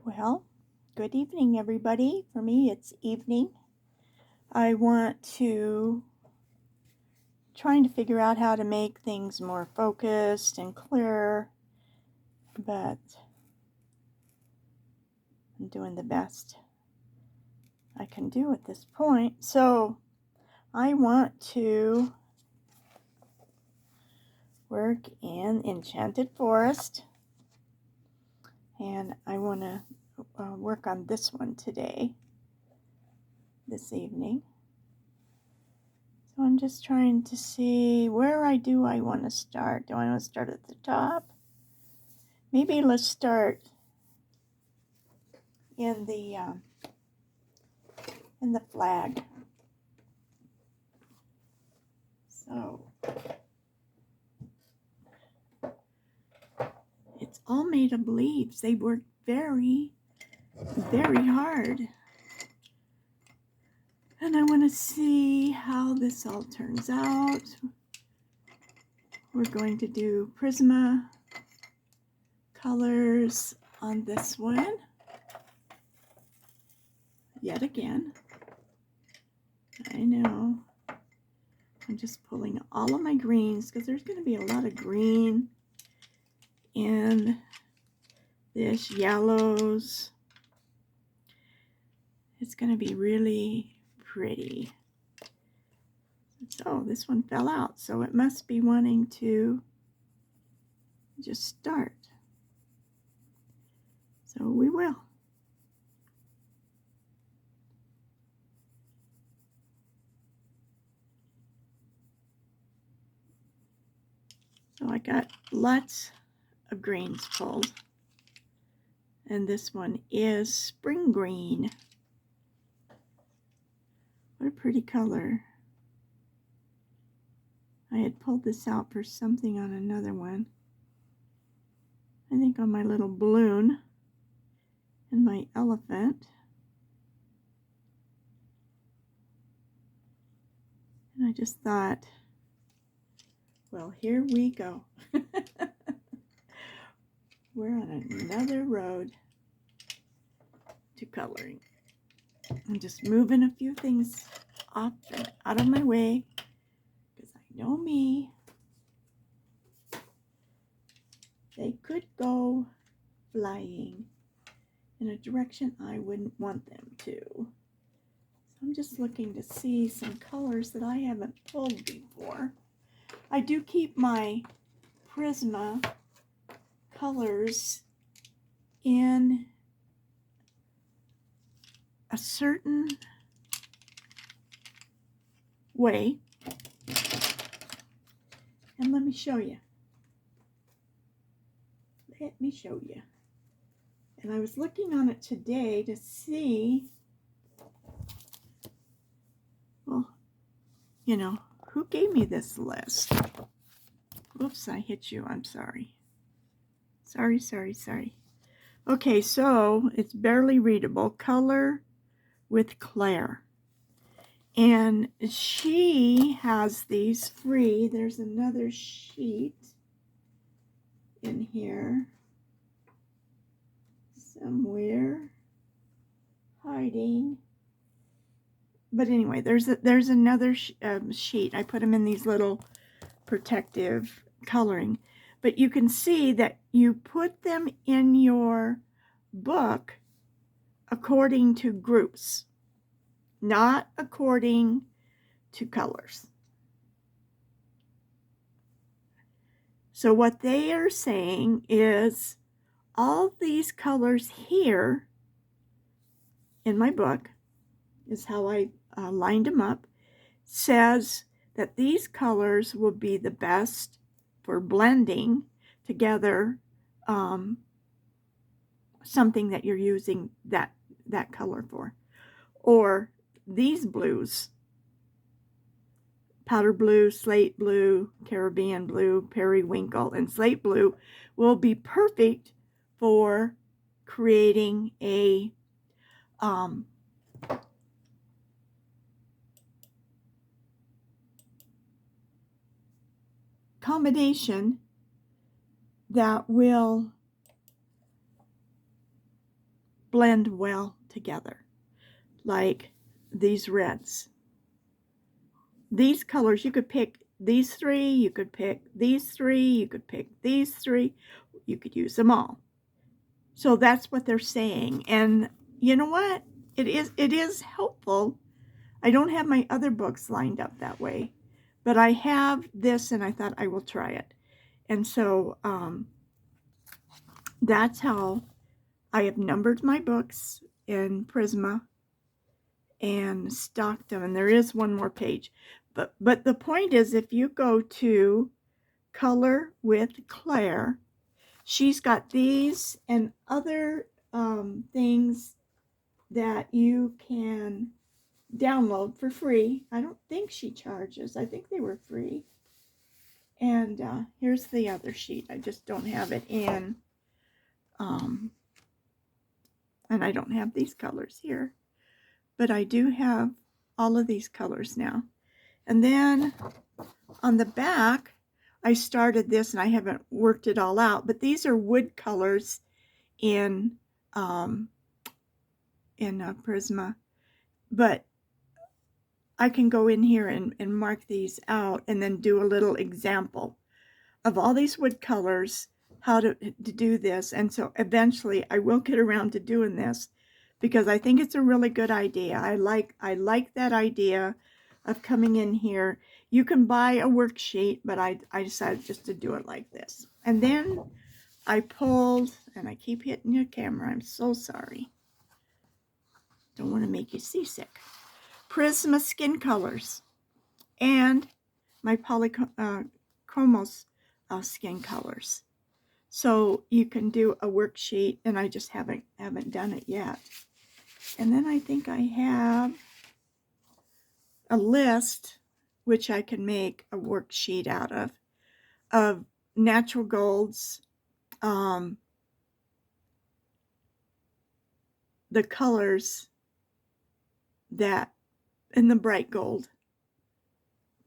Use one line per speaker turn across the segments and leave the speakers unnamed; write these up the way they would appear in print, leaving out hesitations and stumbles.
Well, good evening, everybody. For me, it's evening. I want to trying to figure out how to make things more focused and clearer, but I'm doing the best I can do at this point. So I want to work in Enchanted Forest, and I want to work on this one today, this evening. So I'm just trying to see where I want to start. Do I want to start at the top? Maybe let's start in the flag. So it's all made of leaves. They worked very, very hard. And I want to see how this all turns out. We're going to do Prisma colors on this one. Yet again. I know. I'm just pulling all of my greens because there's going to be a lot of green in this, yellows. It's going to be really pretty. So this one fell out, so it must be wanting to just start. So we will. So I got lots of greens pulled. And this one is spring green. What a pretty color. I had pulled this out for something on another one. I think on my little balloon and my elephant. And I just thought, well, here we go. We're on another road to coloring. I'm just moving a few things off and out of my way because I know me. They could go flying in a direction I wouldn't want them to. So I'm just looking to see some colors that I haven't pulled before. I do keep my Prisma colors in a certain way. And let me show you. Let me show you. And I was looking on it today to see, well, you know, who gave me this list? Oops, I hit you. I'm sorry. Sorry. Okay, so it's barely readable. Color with Claire. And she has these free. There's another sheet in here somewhere hiding. But anyway, there's another sheet. I put them in these little protective coloring. But you can see that you put them in your book according to groups, not according to colors. So what they are saying is all these colors here in my book is how I lined them up, says that these colors will be the best for blending together something that you're using that color for. Or these blues, powder blue, slate blue, Caribbean blue, periwinkle, and slate blue will be perfect for creating a combination that will blend well together, like these reds. These colors, you could pick these three, you could pick these three, you could pick these three, you could use them all. So that's what they're saying. And you know what? It is helpful. I don't have my other books lined up that way, but I have this and I thought I will try it. And so that's how I have numbered my books in Prisma and stocked them. And there is one more page. But the point is, if you go to Color with Claire, she's got these and other things that you can download for free. I don't think she charges. I think they were free. And here's the other sheet. I just don't have it in. And I don't have these colors here. But I do have all of these colors now. And then on the back, I started this and I haven't worked it all out. But these are wood colors in Prisma. But I can go in here and mark these out and then do a little example of all these wood colors, how to do this. And so eventually I will get around to doing this because I think it's a really good idea. I like that idea of coming in here. You can buy a worksheet, but I decided just to do it like this. And then I pulled, and I keep hitting your camera, I'm so sorry. Don't want to make you seasick. Prisma Skin Colors and my Polychromos skin colors. So you can do a worksheet, and I just haven't done it yet. And then I think I have a list, which I can make a worksheet out of natural golds, the colors that in the bright gold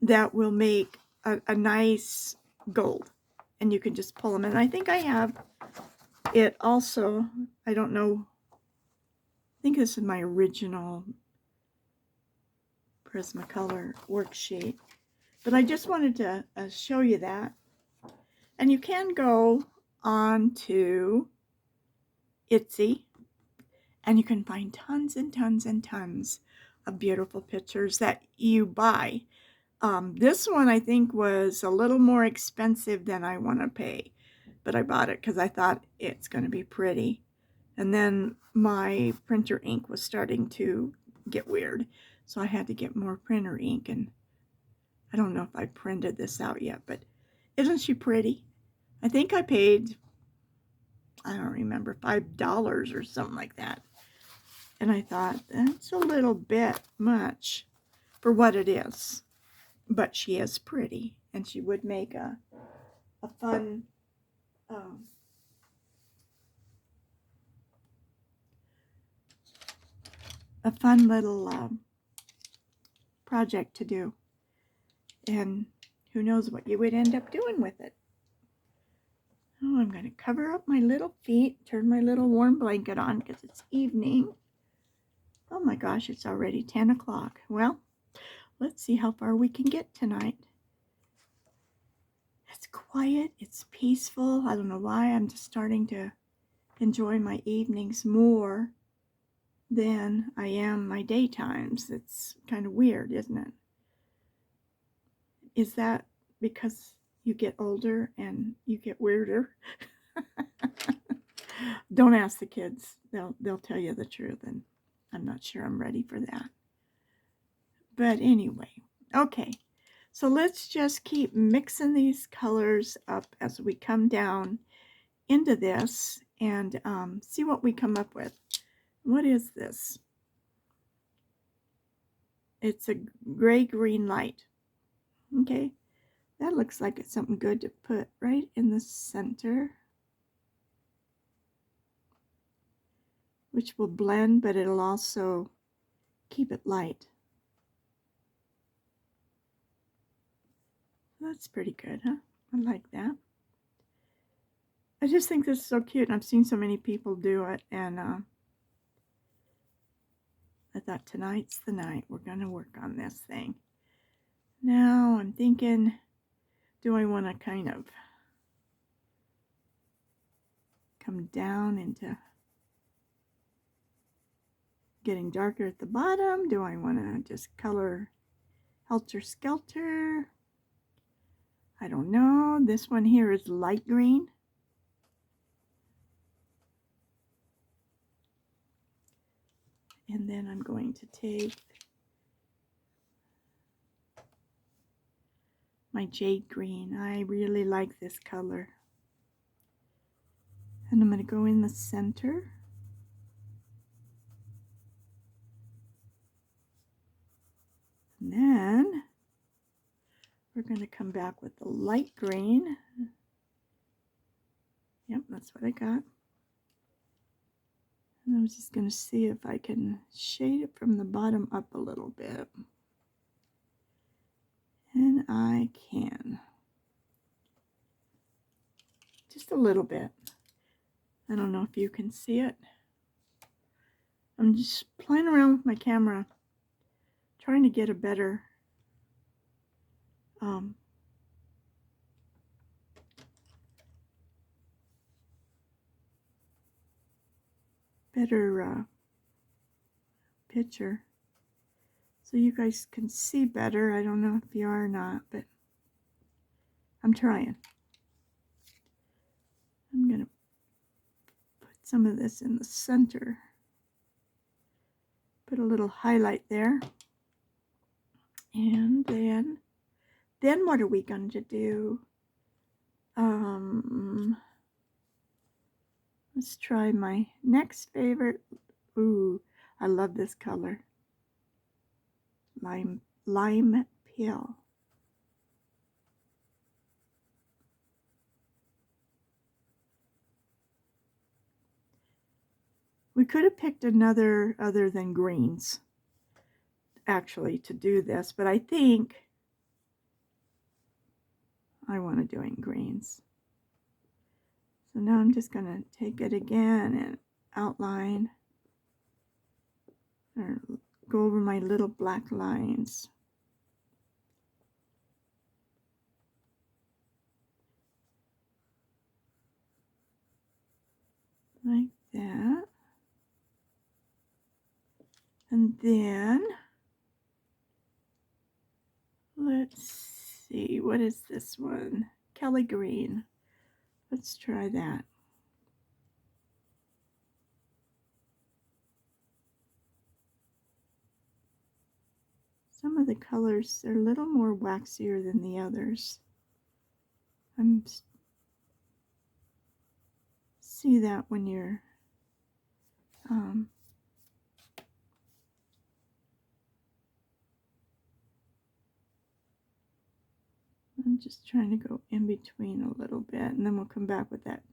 that will make a nice gold, and you can just pull them. And I think I have it also. I don't know. I think this is my original Prismacolor worksheet, but I just wanted to show you that. And you can go on to Etsy, and you can find tons and tons and tons of beautiful pictures that you buy. This one I think was a little more expensive than I want to pay, but I bought it because I thought it's going to be pretty. And then my printer ink was starting to get weird, so I had to get more printer ink. And I don't know if I printed this out yet, but isn't she pretty? I think I paid, I don't remember, $5 or something like that. And I thought, that's a little bit much for what it is. But she is pretty, and she would make a fun little project to do. And who knows what you would end up doing with it. Oh, I'm going to cover up my little feet, turn my little warm blanket on because it's evening. Oh my gosh, it's already 10 o'clock. Well, let's see how far we can get tonight. It's quiet, it's peaceful. I don't know why, I'm just starting to enjoy my evenings more than I am my daytimes. It's kind of weird, isn't it? Is that because you get older and you get weirder? Don't ask the kids. They'll tell you the truth, and I'm not sure I'm ready for that. But anyway, okay. So let's just keep mixing these colors up as we come down into this and see what we come up with. What is this? It's a gray-green light. Okay, that looks like it's something good to put right in the center, which will blend, but it'll also keep it light. That's pretty good, huh? I like that. I just think this is so cute, and I've seen so many people do it, and I thought tonight's the night we're going to work on this thing. Now I'm thinking, do I want to kind of come down into getting darker at the bottom? Do I want to just color Helter Skelter? I don't know. This one here is light green. And then I'm going to take my jade green. I really like this color. And I'm going to go in the center. And then we're going to come back with the light green. Yep, that's what I got. And I'm just going to see if I can shade it from the bottom up a little bit. And I can. Just a little bit. I don't know if you can see it. I'm just playing around with my camera, trying to get a better picture so you guys can see better. I don't know if you are or not, but I'm trying. I'm going to put some of this in the center. Put a little highlight there. And then what are we going to do? Let's try my next favorite. Ooh, I love this color. Lime peel. We could have picked another other than greens, actually, to do this, but I think I want to do it in greens. So now I'm just going to take it again and outline or go over my little black lines. Like that. And then, let's see, what is this one? Kelly Green. Let's try that. Some of the colors are a little more waxier than the others. See that when you're I'm just trying to go in between a little bit, and then we'll come back with that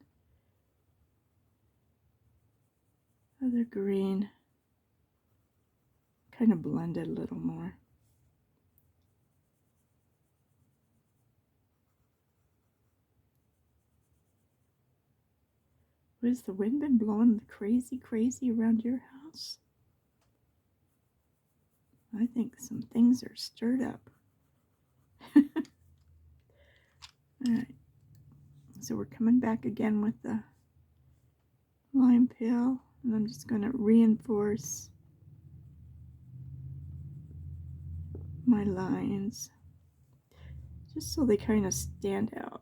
other green. Kind of blend it a little more. Has the wind been blowing crazy, crazy around your house? I think some things are stirred up. Alright, so we're coming back again with the lime peel, and I'm just going to reinforce my lines just so they kind of stand out.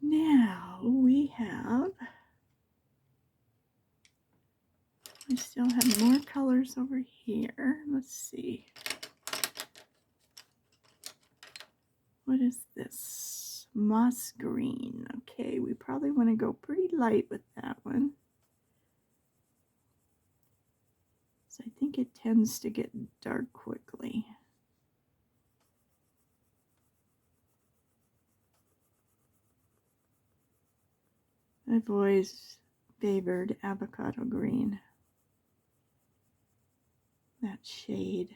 Now we have, I still have more colors over here. Let's see. What is this? Moss green. Okay, we probably want to go pretty light with that one. So I think it tends to get dark quickly. I've always favored avocado green. That shade.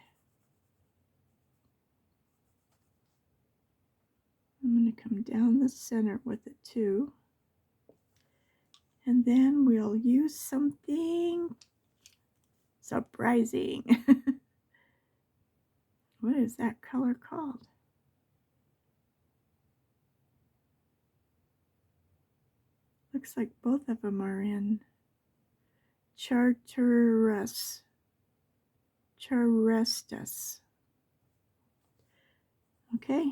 I'm going going to come down the center with it too. And then we'll use something surprising. What is that color called? Looks like both of them are in Charterestus. Okay.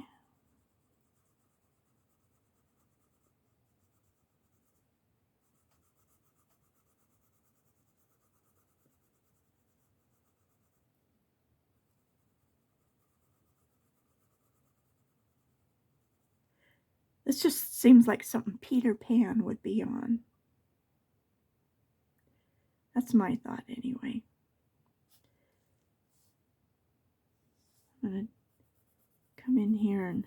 This just seems like something Peter Pan would be on. That's my thought anyway. I'm going to come in here and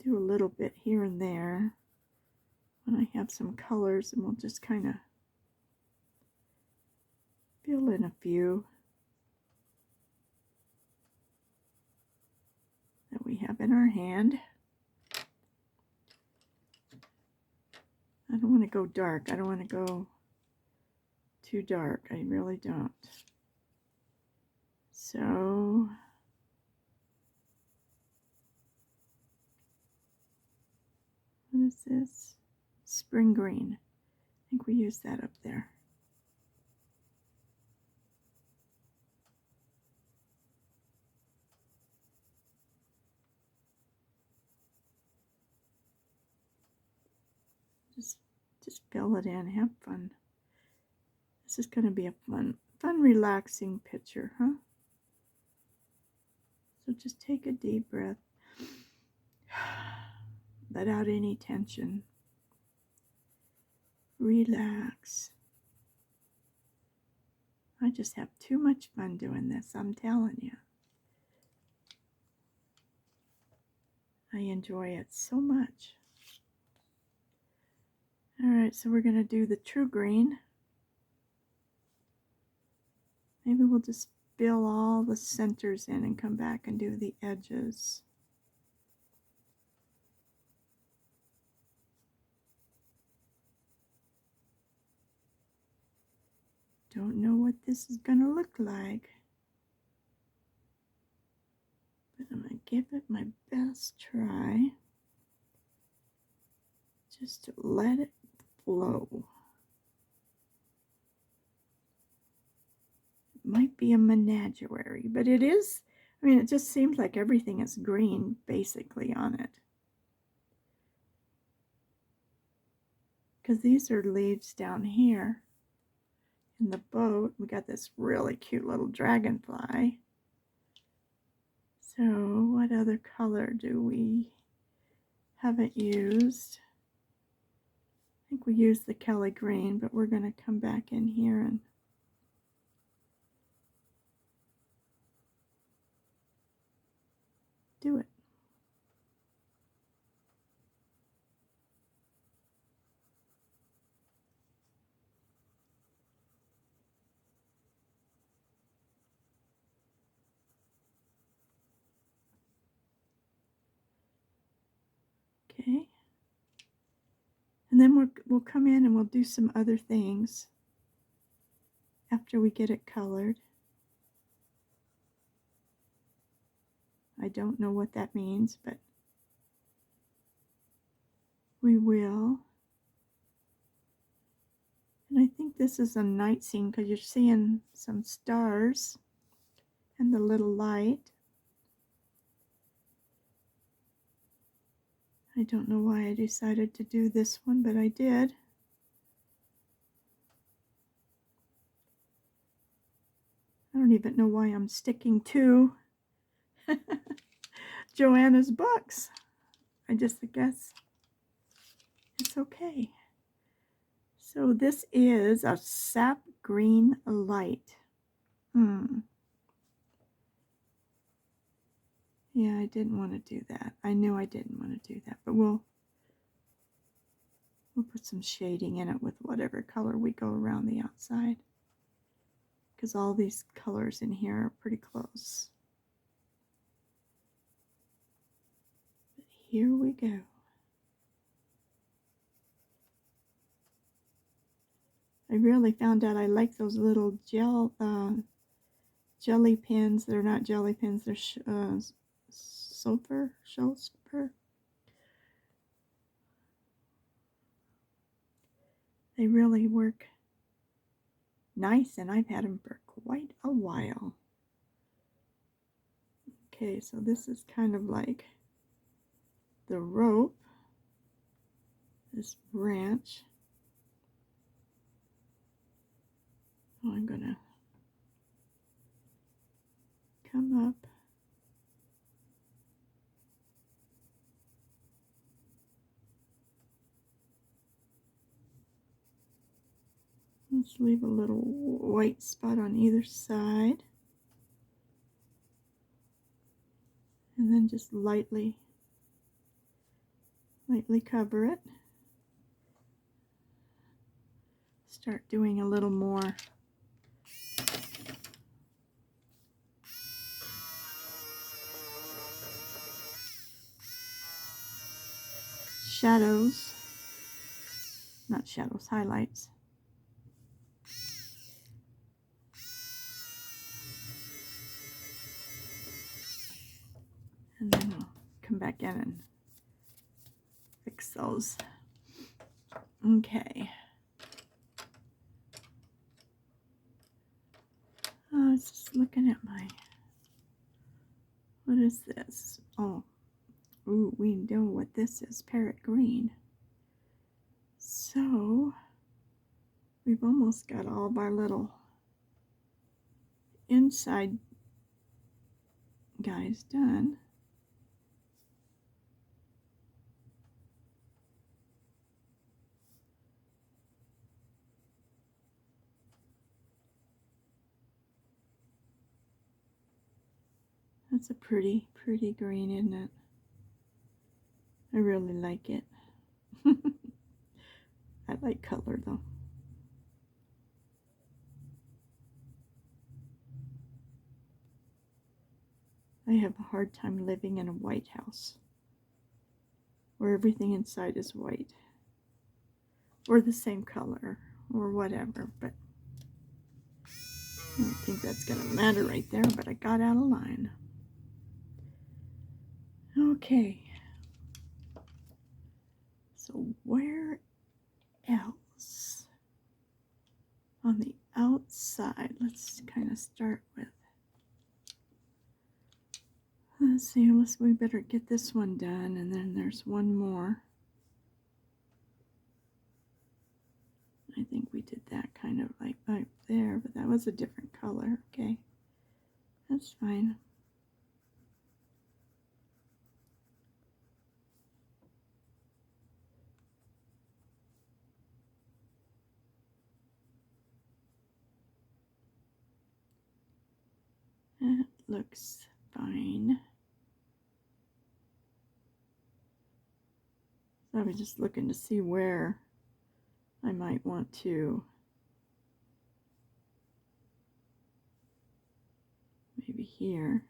do a little bit here and there when I have some colors, and we'll just kind of fill in a few that we have in our hand. I don't want to go dark. I don't want to go too dark. I really don't. So what is this? Spring green. I think we use that up there. Just fill it in. Have fun. This is going to be a fun, relaxing picture, huh? So just take a deep breath. Let out any tension. Relax. I just have too much fun doing this, I'm telling you. I enjoy it so much. Alright, so we're going to do the true green. Maybe we'll just fill all the centers in and come back and do the edges. Don't know what this is going to look like, but I'm going to give it my best try. Just to let it flow. It might be a menagerie, but it is, I mean, it just seems like everything is green basically on it. Because these are leaves down here in the boat. We got this really cute little dragonfly. So what other color do we haven't used? I think we used the Kelly green, but we're going to come back in here and do it. Okay. And then we'll come in and we'll do some other things after we get it colored. I don't know what that means, but we will. And I think this is a night scene because you're seeing some stars and the little light. I don't know why I decided to do this one, but I did. I don't even know why I'm sticking to Joanna's books. I just guess it's okay. So this is a sap green light. Yeah, I didn't want to do that. I knew I didn't want to do that, but we'll put some shading in it with whatever color we go around the outside, because all these colors in here are pretty close. here we go. I really found out I like those little jelly pins. They're not jelly pins, they're sulfur. They really work nice, and I've had them for quite a while. Okay, so this is kind of like the rope, this branch. Oh, I'm gonna come up. Let's leave a little white spot on either side. And then just lightly cover it. Start doing a little more shadows, not shadows, highlights. And then we'll come back in and fix those. Okay. I was just looking at what is this? Oh, ooh, we know what this is, parrot green. So, we've almost got all of our little inside guys done. That's a pretty green, isn't it? I really like it. I like color though. I have a hard time living in a white house where everything inside is white or the same color or whatever, but I don't think that's gonna matter right there, but I got out of line. Okay, so where else on the outside? Let's kind of start with, let's see, we better get this one done, and then there's one more. I think we did that kind of like right there, but that was a different color. Okay, that's fine. That looks fine. So I was just looking to see where I might want to maybe here.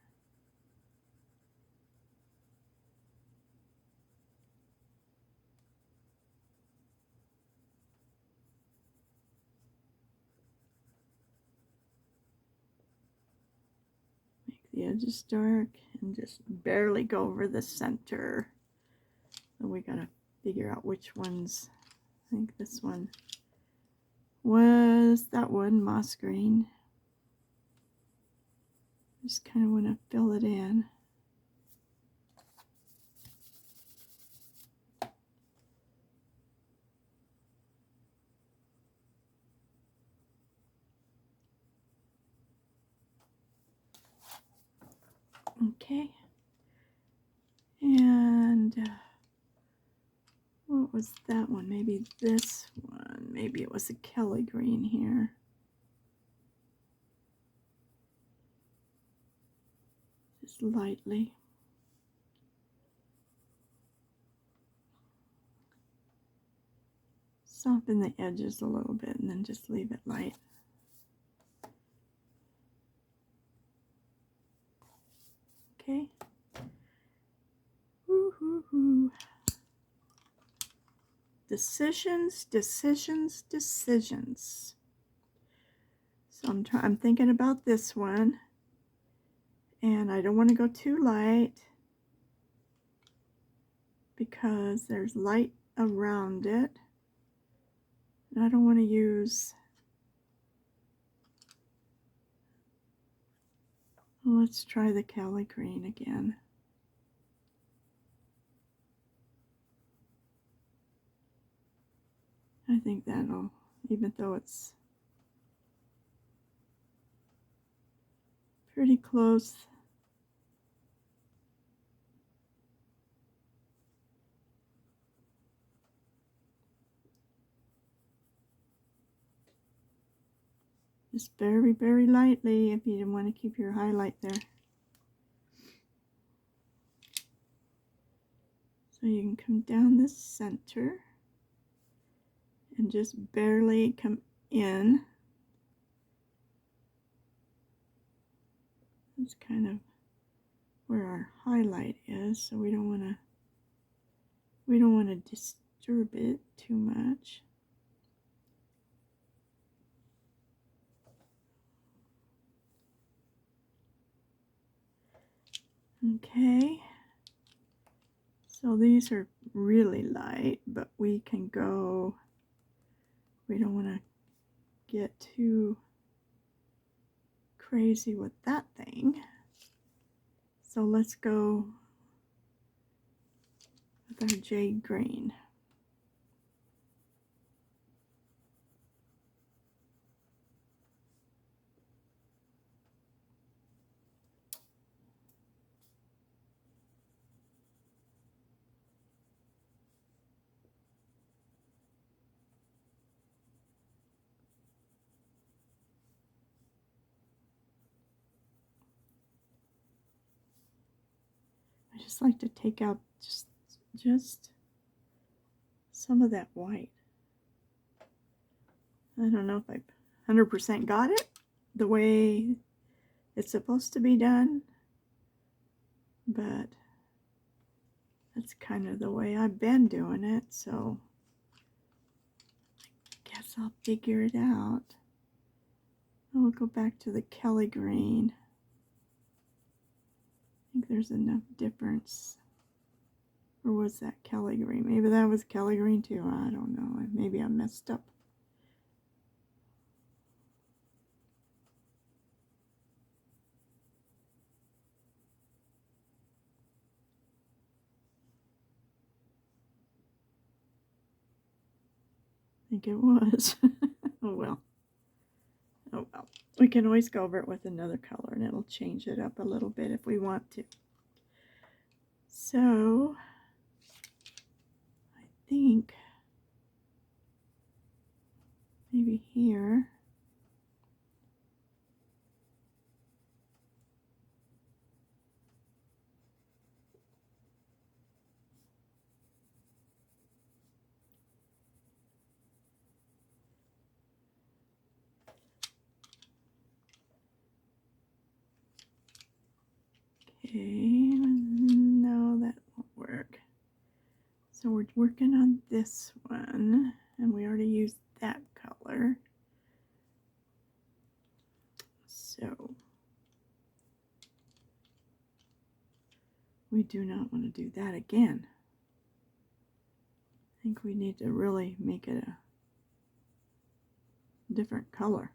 Make the edges dark and just barely go over the center. So we gotta figure out which ones. I think this one was that one, moss green. Just kind of want to fill it in. Okay. And what was that one? Maybe this one. Maybe it was a Kelly green here. Just lightly. Soften the edges a little bit and then just leave it light. Okay. Woo-hoo-hoo. decisions, decisions, decisions. So I'm thinking about this one, and I don't want to go too light because there's light around it. And I don't want to use, let's try the Kelly green again. I think that'll, even though it's pretty close. Just very, very lightly if you didn't want to keep your highlight there. So you can come down the center and just barely come in. That's kind of where our highlight is, so we don't want to disturb it too much. Okay, so these are really light, but we can go, we don't want to get too crazy with that thing. So let's go with our jade green. I just like to take out just some of that white. I don't know if I 100% got it the way it's supposed to be done, but that's kind of the way I've been doing it, so I guess I'll figure it out. I'll go back to the Kelly green. I think there's enough difference. Or was that Kelly green? Maybe that was Kelly green too. I don't know. Maybe I messed up. I think it was. Oh well. Oh well. We can always go over it with another color and it'll change it up a little bit if we want to. So I think maybe here. Okay, no, that won't work. So we're working on this one, and we already used that color. So we do not want to do that again. I think we need to really make it a different color.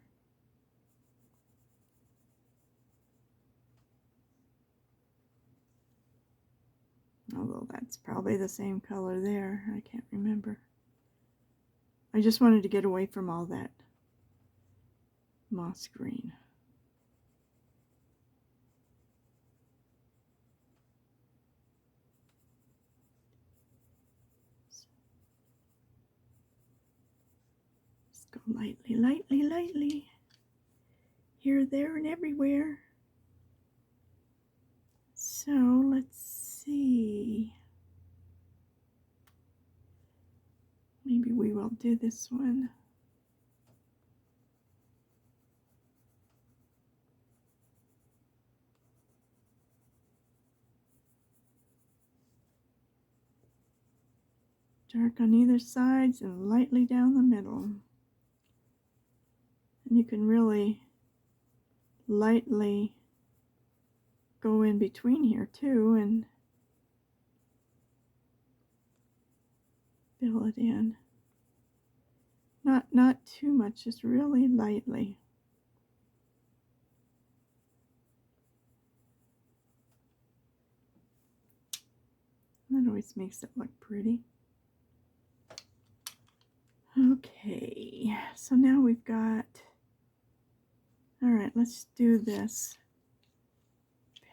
Although that's probably the same color there. I can't remember. I just wanted to get away from all that moss green. Just go lightly, lightly, lightly. Here, there, and everywhere. So let's see. Maybe we will do this one. Dark on either sides and lightly down the middle. And you can really lightly go in between here too and fill it in. Not too much, just really lightly. That always makes it look pretty. Okay, so now we've got, all right, let's do this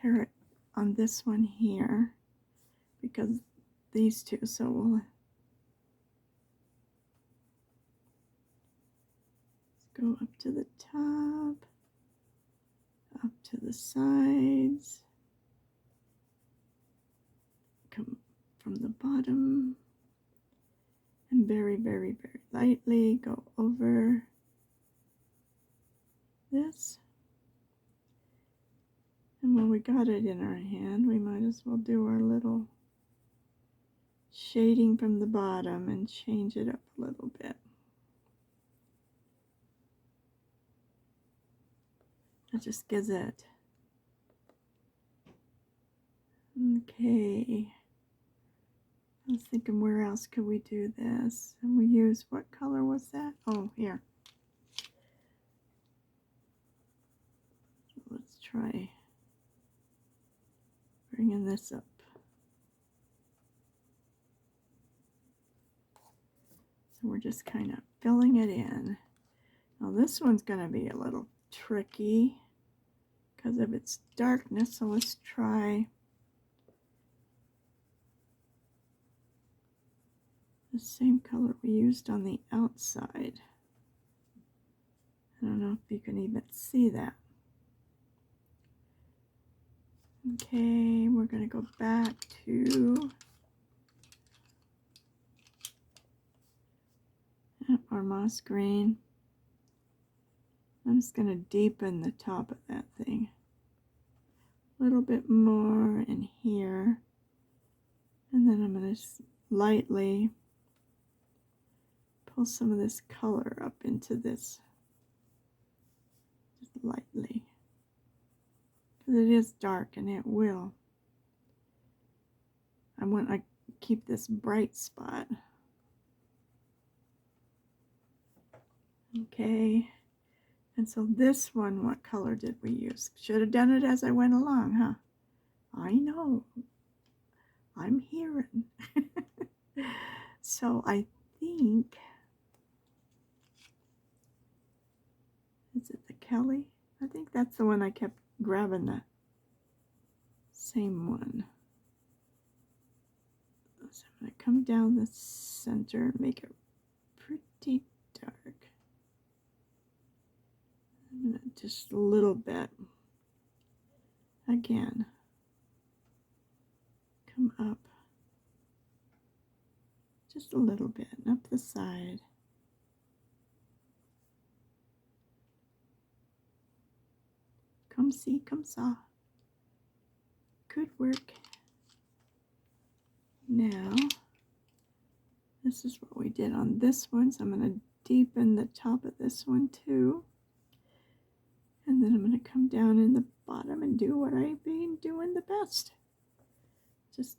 parrot on this one here, because these two, so we'll go up to the top, up to the sides, come from the bottom, and very, very, very lightly go over this. And when we got it in our hand, we might as well do our little shading from the bottom and change it up a little bit. That just gives it. Okay. I was thinking, where else could we do this? And we use, what color was that? Oh, here. So let's try bringing this up. So we're just kind of filling it in. Now this one's going to be a little tricky because of its darkness, so let's try the same color we used on the outside. I don't know if you can even see that. Okay, we're going to go back to our moss green. I'm just going to deepen the top of that thing a little bit more in here, and then I'm going to lightly pull some of this color up into this, just lightly, because it is dark and it will. I want to keep this bright spot. Okay, and so this one, what color did we use? Should have done it as I went along, huh? I know. I'm hearing. So I think, is it the Kelly? I think that's the one I kept grabbing, the same one. So I'm going to come down the center and make it pretty dark. Just a little bit. Again, come up just a little bit and up the side. Come see, come saw. Good work. Now, this is what we did on this one, so I'm going to deepen the top of this one too. And then I'm going to come down in the bottom and do what I've been doing the best. Just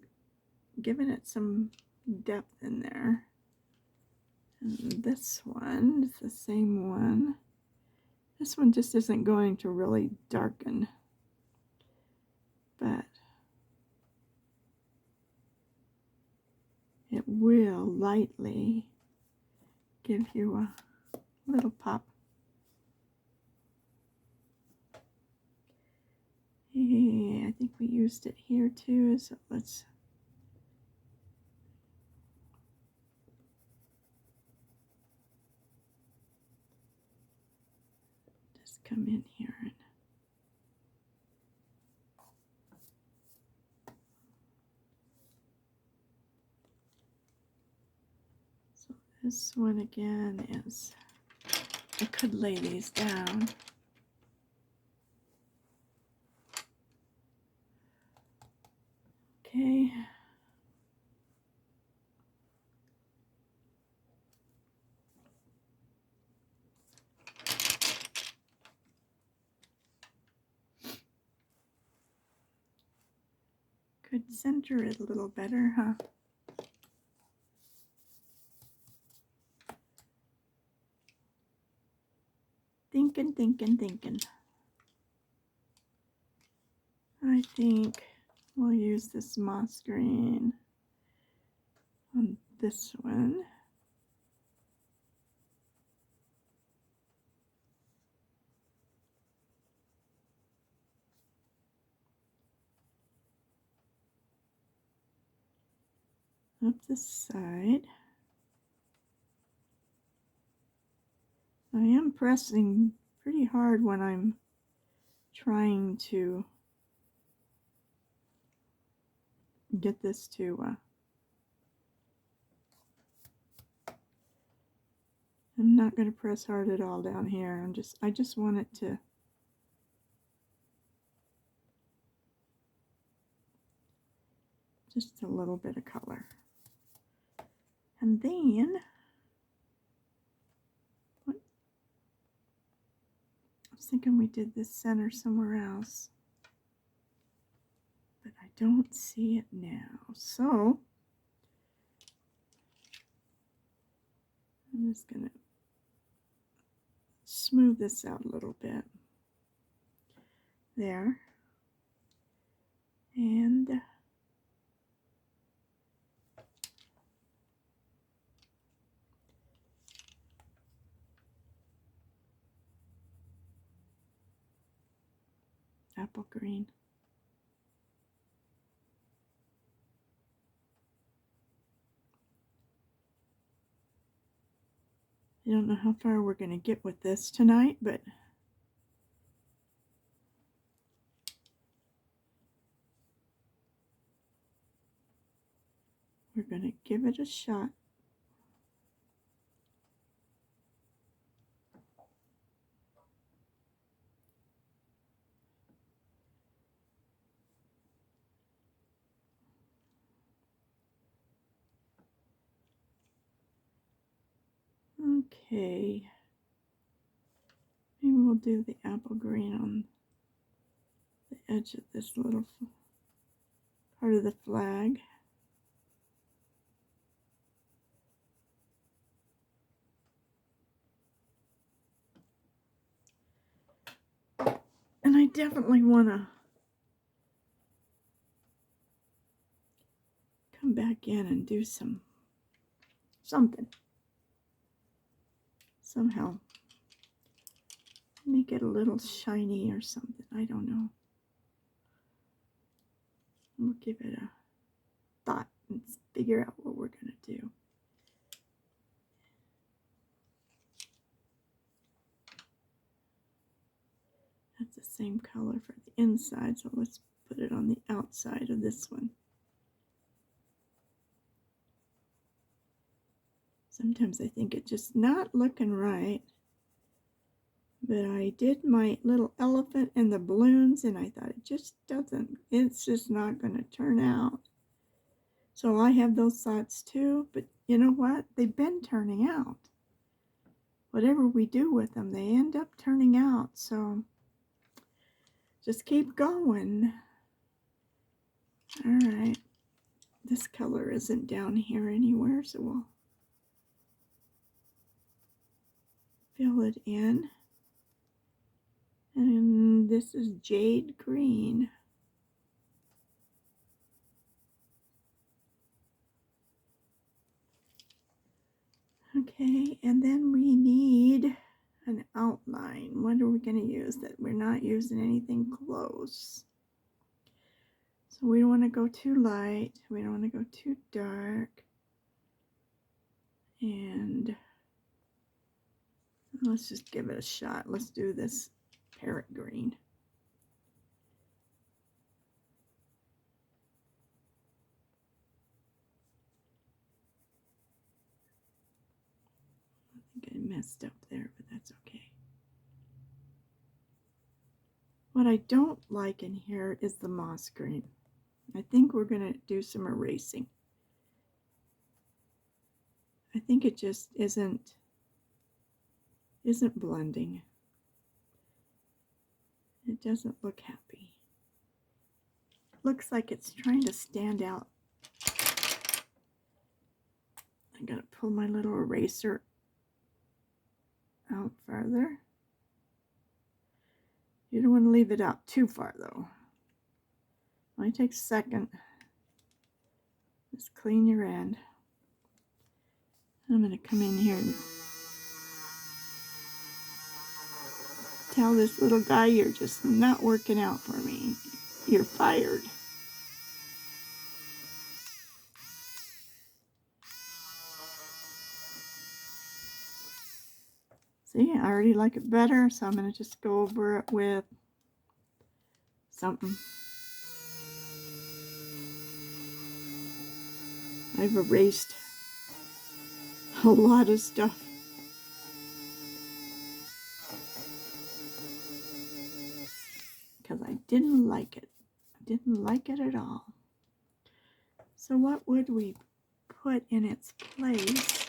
giving it some depth in there. And this one is the same one. This one just isn't going to really darken, but it will lightly give you a little pop. Hey, I think we used it here too, so let's just come in here and so this one again is, I could lay these down. Okay. could center it a little better, huh? Thinking. I think we'll use this moss green on this one. Up this side. I am pressing pretty hard when I'm trying to get this to I'm not going to press hard at all down here. I just want it to just a little bit of color. And then what, I was thinking we did this center somewhere else, but I don't see it now. So I'm just going to smooth this out a little bit. There. And apple green. I don't know how far we're going to get with this tonight, but we're going to give it a shot. Okay. Maybe we'll do the apple green on the edge of this little part of the flag. And I definitely want to come back in and do something. Somehow make it a little shiny or something. I don't know. We'll give it a thought and figure out what we're going to do. That's the same color for the inside, so let's put it on the outside of this one. Sometimes I think it's just not looking right. But I did my little elephant and the balloons, and I thought it's just not going to turn out. So I have those thoughts too, but you know what? They've been turning out. Whatever we do with them, they end up turning out. So just keep going. All right. This color isn't down here anywhere, so we'll fill it in. And this is jade green. Okay, and then we need an outline. What are we going to use that we're not using anything close? So we don't want to go too light. We don't want to go too dark. And let's just give it a shot. Let's do this parrot green. I think I messed up there, but that's okay. What I don't like in here is the moss green. I think we're going to do some erasing. I think it just isn't blending. It doesn't look happy. looks like it's trying to stand out. I gotta pull my little eraser out farther. You don't want to leave it out too far though. Only takes a second. Just clean your end. I'm going to come in here and tell this little guy, you're just not working out for me. You're fired. See, I already like it better, so I'm going to just go over it with something. I've erased a lot of stuff. Because I didn't like it. I didn't like it at all. So what would we put in its place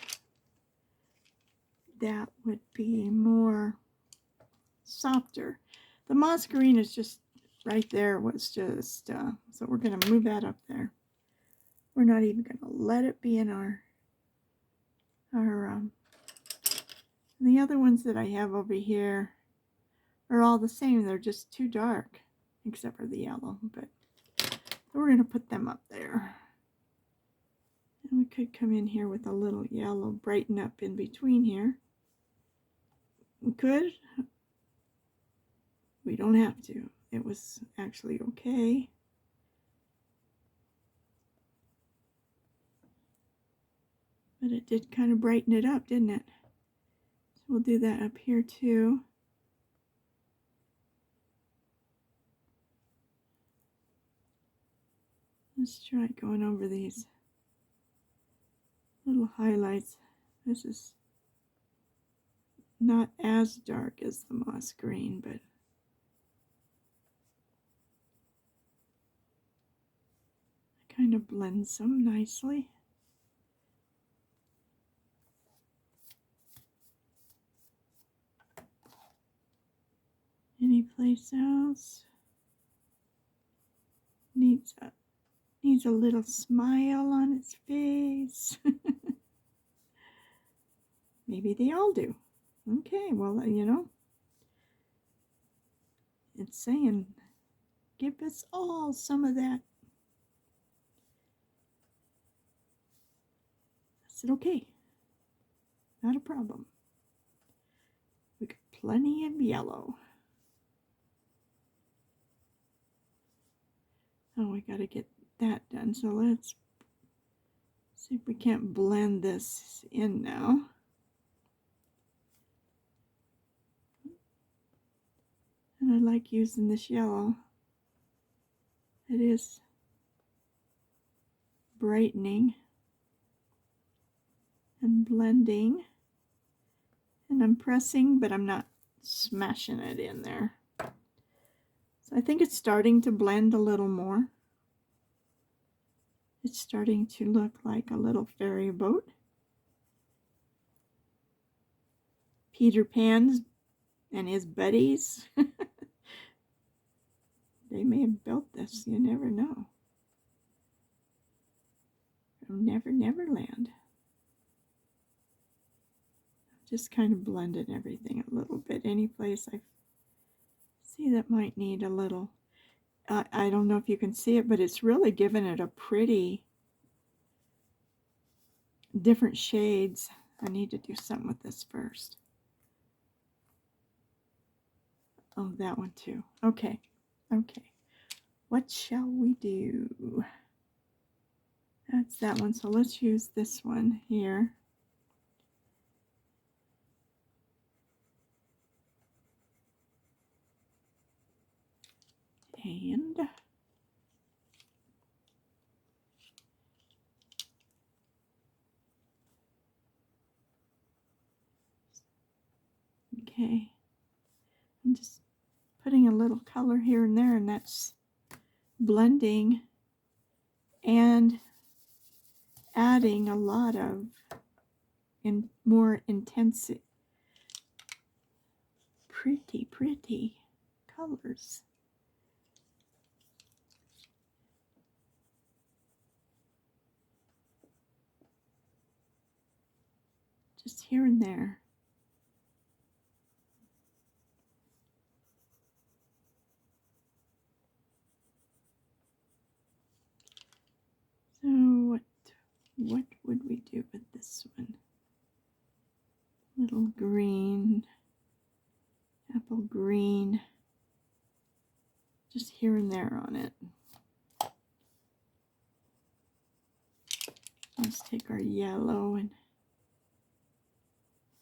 that would be more softer? The moss green is just right there. Was just so we're going to move that up there. We're not even going to let it be in our the other ones that I have over here are all the same. They're just too dark, except for the yellow. But we're going to put them up there. And we could come in here with a little yellow, brighten up in between here. We could. We don't have to. It was actually okay. But it did kind of brighten it up, didn't it? So we'll do that up here too. Let's try going over these little highlights. This is not as dark as the moss green, but it kind of blends them nicely. Any place else? Needs a little smile on its face. Maybe they all do. Okay, well, you know, it's saying, give us all some of that. I said, okay, not a problem. We got plenty of yellow. Oh, we got to get that done. So let's see if we can't blend this in now. And I like using this yellow. It is brightening and blending. And I'm pressing, but I'm not smashing it in there. So I think it's starting to blend a little more. It's starting to look like a little ferry boat. Peter Pan's and his buddies. They may have built this, you never know. From Never Never Land. Just kind of blended everything a little bit. Any place I see that might need a little, I don't know if you can see it, but it's really given it a pretty different shades. I need to do something with this first. Oh, that one too. Okay. What shall we do? That's that one. So let's use this one here. And okay, I'm just putting a little color here and there, and that's blending and adding a lot of more intense, pretty colors. here and there. So what would we do with this one? Little green, apple green, just here and there on it. Let's take our yellow and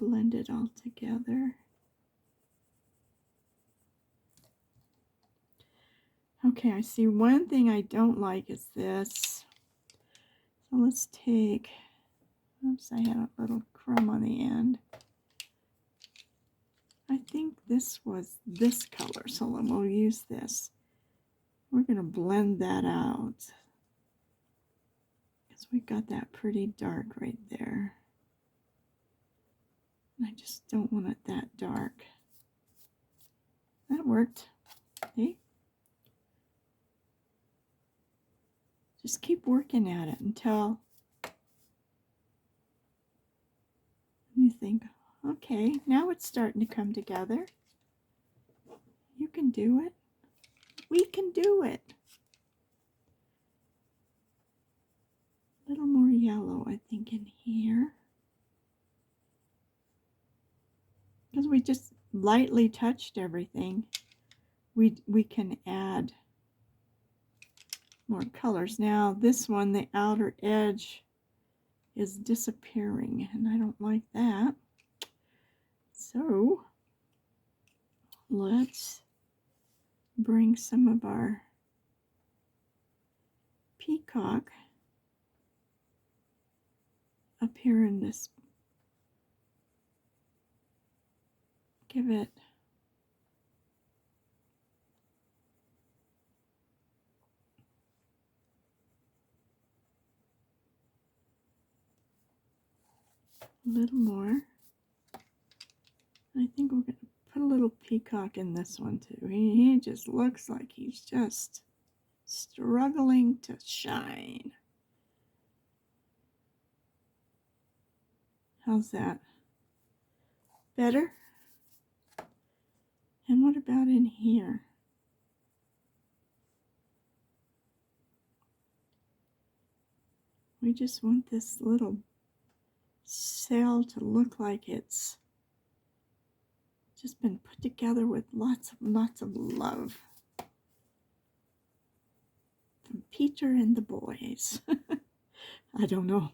blend it all together. Okay, I see one thing I don't like is this. So let's take, oops, I had a little crumb on the end. I think this was this color, so we'll use this. We're going to blend that out because we got that pretty dark right there. And I just don't want it that dark. That worked. Okay. Just keep working at it until you think, okay, now it's starting to come together. You can do it. We can do it. A little more yellow, I think, in here. Because we just lightly touched everything, we can add more colors. Now this one, the outer edge is disappearing, and I don't like that. So let's bring some of our peacock up here in this. Give it a little more. I think we're going to put a little peacock in this one too. He just looks like he's just struggling to shine. How's that? Better? And what about in here? We just want this little sail to look like it's just been put together with lots of love from Peter and the boys. I don't know.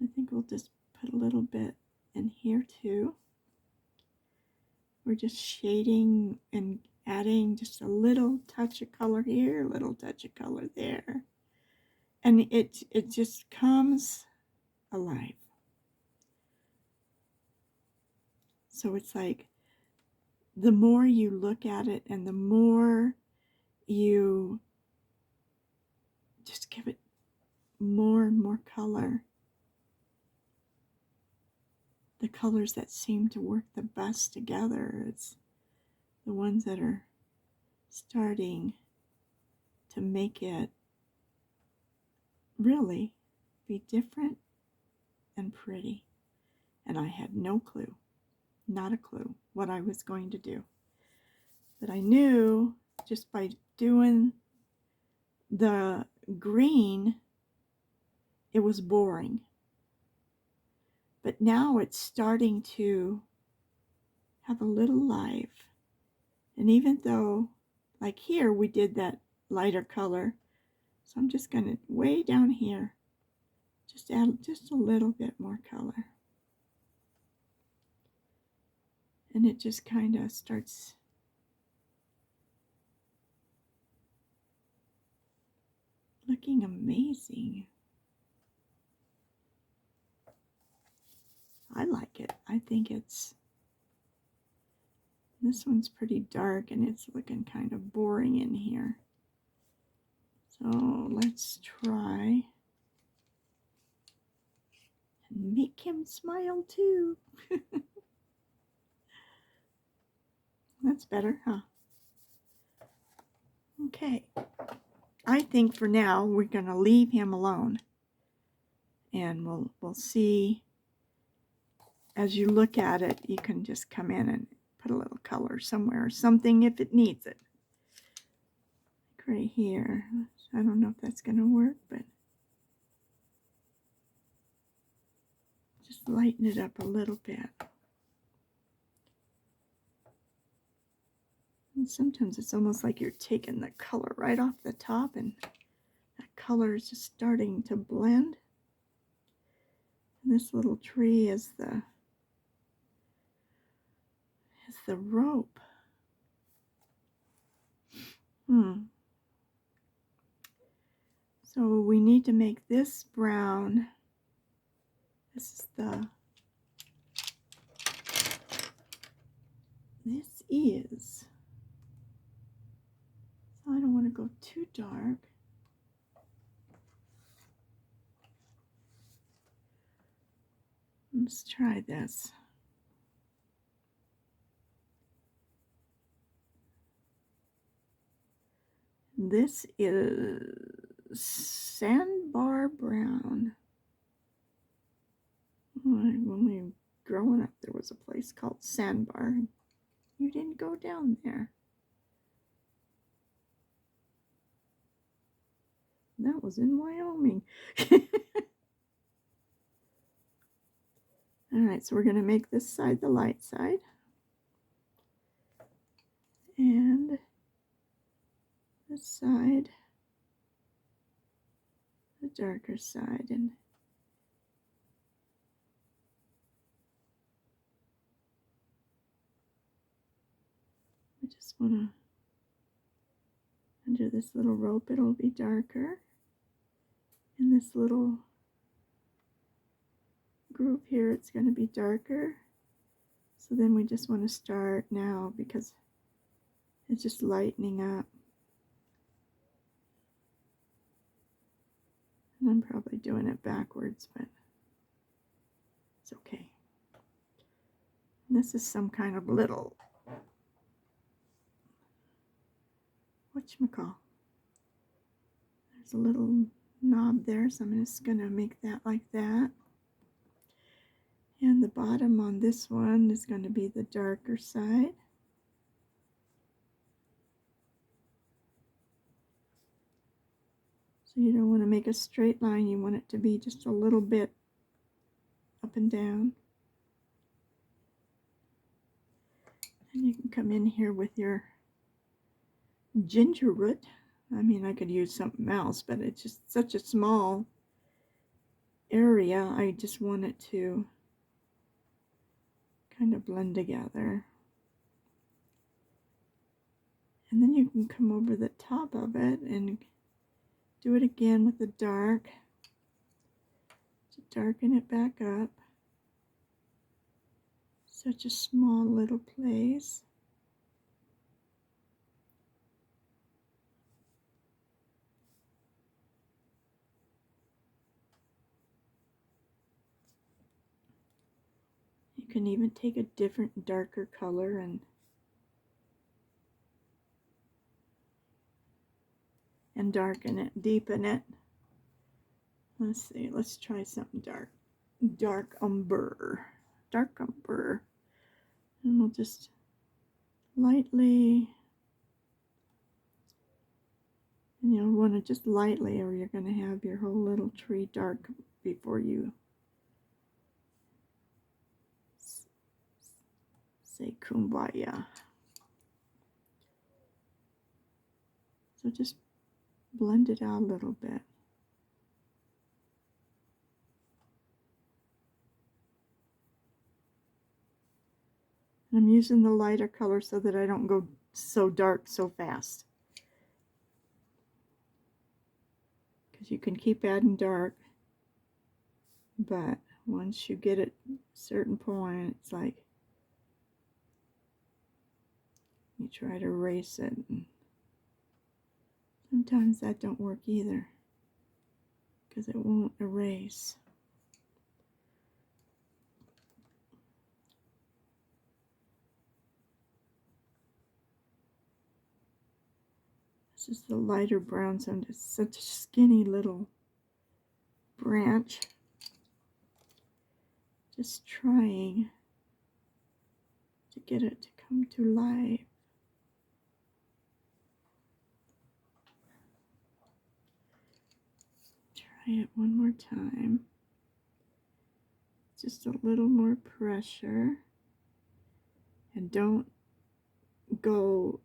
I think we'll just put a little bit in here too. We're just shading and adding just a little touch of color here, a little touch of color there. And it just comes alive. So it's like the more you look at it and the more you just give it more and more color, the colors that seem to work the best together, it's the ones that are starting to make it really be different and pretty. And I had no clue, not a clue, what I was going to do. But I knew just by doing the green, it was boring. But now it's starting to have a little life. And even though, like here, we did that lighter color, so I'm just going to, way down here, just add just a little bit more color. And it just kind of starts looking amazing. I like it. I think it's, this one's pretty dark and it's looking kind of boring in here. So let's try and make him smile too. That's better, huh? Okay. I think for now we're going to leave him alone and we'll see. As you look at it, you can just come in and put a little color somewhere or something if it needs it. Like right here. I don't know if that's going to work, but just lighten it up a little bit. And sometimes it's almost like you're taking the color right off the top, and that color is just starting to blend. And this little tree is the rope. So we need to make this brown. This is, so I don't want to go too dark. Let's try this. This is sandbar brown. When we were growing up, there was a place called Sandbar. You didn't go down there. That was in Wyoming. All right, so we're going to make this side the light side. And this side the darker side. And I just want to, under this little rope, it'll be darker. In this little groove here, it's going to be darker. So then we just want to start now because it's just lightening up. And I'm probably doing it backwards, but it's okay. And this is some kind of little, whatchamacall. There's a little knob there, so I'm just going to make that like that. And the bottom on this one is going to be the darker side. So you don't want to make a straight line, you want it to be just a little bit up and down. And you can come in here with your ginger root. I mean, I could use something else, but it's just such a small area. I just want it to kind of blend together. And then you can come over the top of it and do it again with the dark to darken it back up. Such a small little place. You can even take a different darker color and darken it, deepen it. Let's see, let's try something dark. Dark umber. And we'll just lightly, and you'll want to just lightly, or you're going to have your whole little tree dark before you say kumbaya. So just blend it out a little bit. And I'm using the lighter color so that I don't go so dark so fast. Because you can keep adding dark, but once you get at a certain point, it's like you try to erase it. And sometimes that don't work either, because it won't erase. This is the lighter brown, so it's such a skinny little branch. Just trying to get it to come to life. Try it one more time. Just a little more pressure. And don't go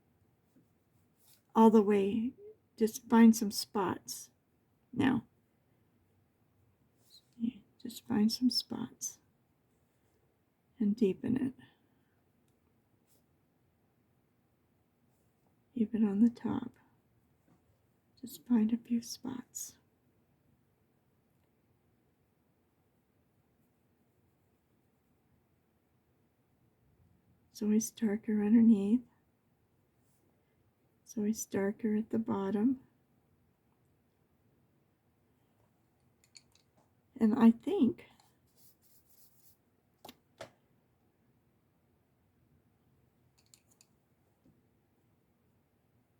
all the way. Just find some spots. Now, just find some spots and deepen it. Even on the top. Just find a few spots. It's always darker underneath. It's always darker at the bottom. And I think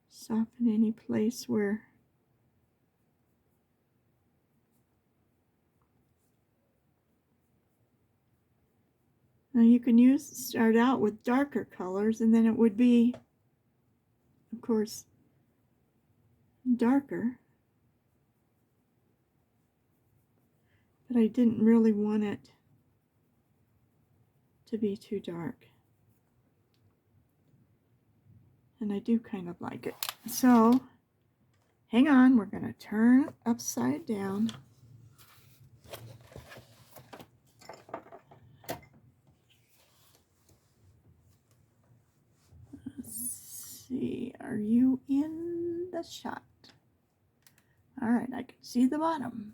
soften any place where now you can start out with darker colors, and then it would be, of course, darker. But I didn't really want it to be too dark. And I do kind of like it. So, hang on, we're going to turn it upside down. Let's see, are you in the shot? All right, I can see the bottom.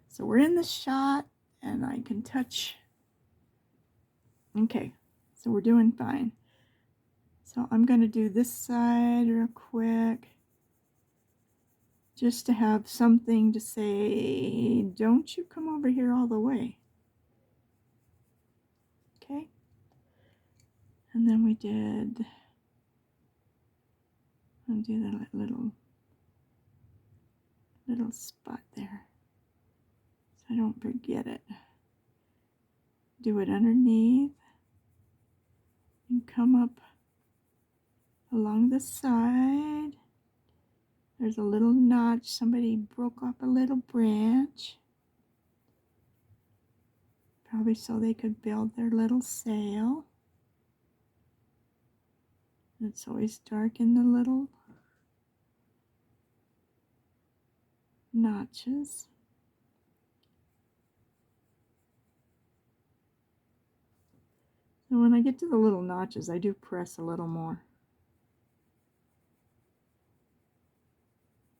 So we're in the shot, and I can touch. Okay, so we're doing fine. So I'm going to do this side real quick, just to have something to say, don't you come over here all the way. Okay? And then we did, I'll do that little spot there, so I don't forget it. Do it underneath, and come up along the side. There's a little notch. Somebody broke off a little branch, probably so they could build their little sail. It's always dark in the little notches. So when I get to the little notches, I do press a little more,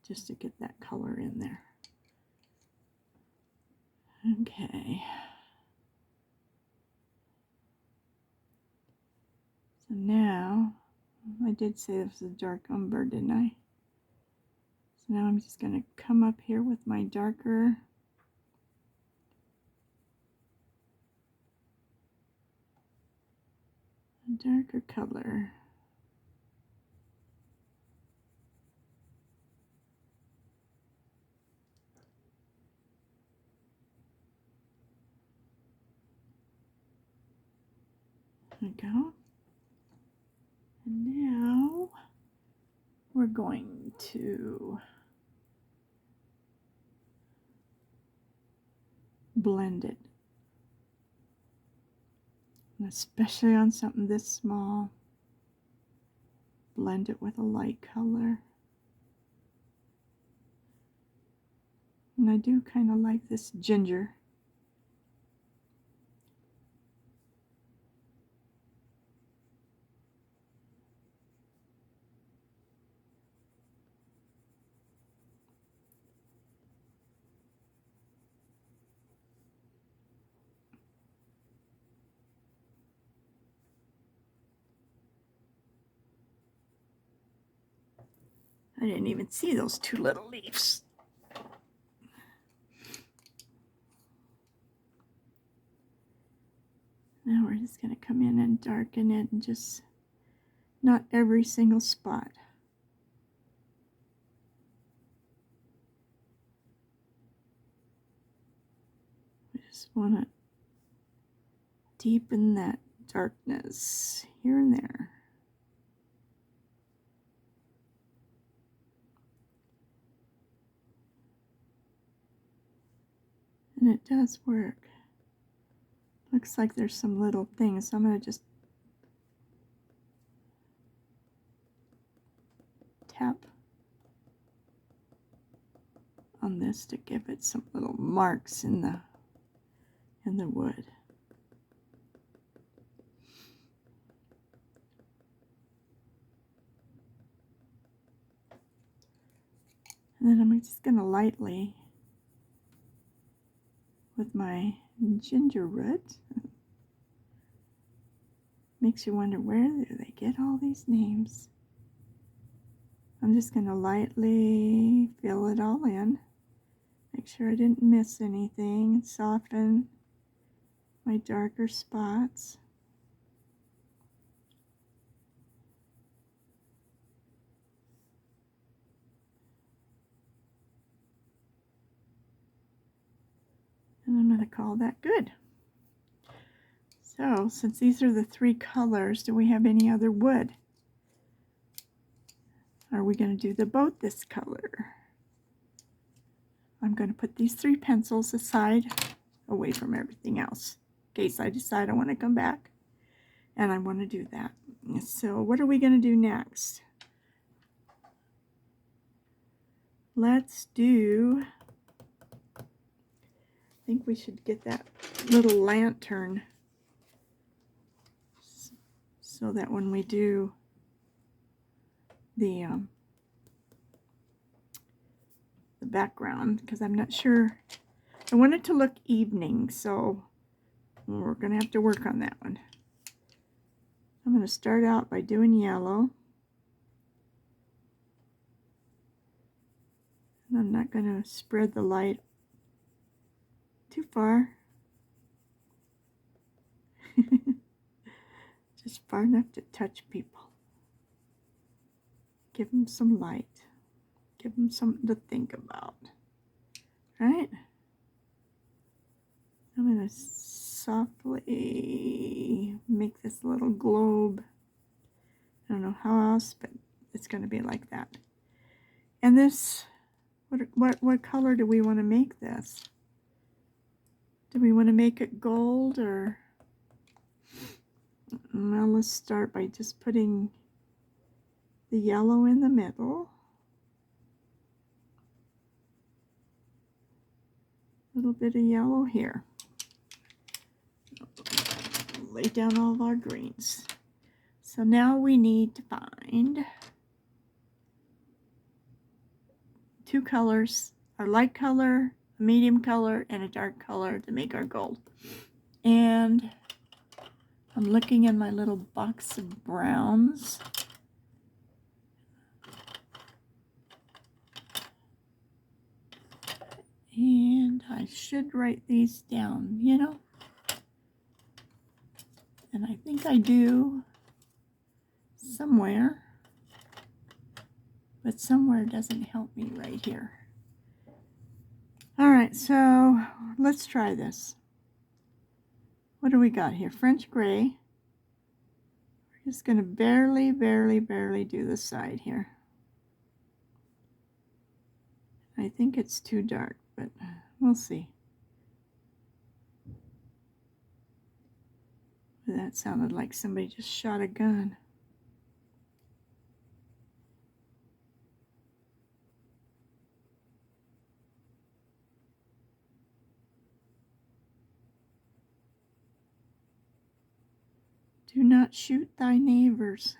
just to get that color in there. Okay. So now, I did say this was a dark umber, didn't I? So now I'm just going to come up here with my darker color. There we go. And now we're going to blend it. And especially on something this small, blend it with a light color. And I do kind of like this ginger. I didn't even see those two little leaves. Now we're just going to come in and darken it, and just not every single spot. We Just want to deepen that darkness here and there. And it does work. Looks like there's some little things. So I'm going to just tap on this to give it some little marks in the wood. And then I'm just going to lightly, with my ginger root, makes you wonder, where do they get all these names? I'm just going to lightly fill it all in. Make sure I didn't miss anything. Soften my darker spots. And I'm going to call that good. So, since these are the three colors, do we have any other wood? Are we going to do the boat this color? I'm going to put these three pencils aside, away from everything else, in case I decide I want to come back and I want to do that. So what are we going to do next? Let's do, I think we should get that little lantern so that when we do the background, because I'm not sure, I want it to look evening, so we're going to have to work on that one. I'm going to start out by doing yellow. And I'm not going to spread the light too far. Just far enough to touch people. Give them some light. Give them something to think about. Right? I'm going to softly make this little globe. I don't know how else, but it's going to be like that. And this, what color do we want to make this? Do we want to make it gold, or? Well, let's start by just putting the yellow in the middle. A little bit of yellow here. Lay down all of our greens. So now we need to find two colors, a light color, a medium color, and a dark color to make our gold. And I'm looking in my little box of browns. And I should write these down, you know. And I think I do somewhere. But somewhere doesn't help me right here. All right, so let's try this. What do we got here? French gray. We're just going to barely do the side here. I think it's too dark, but we'll see. That sounded like somebody just shot a gun. Do not shoot thy neighbors.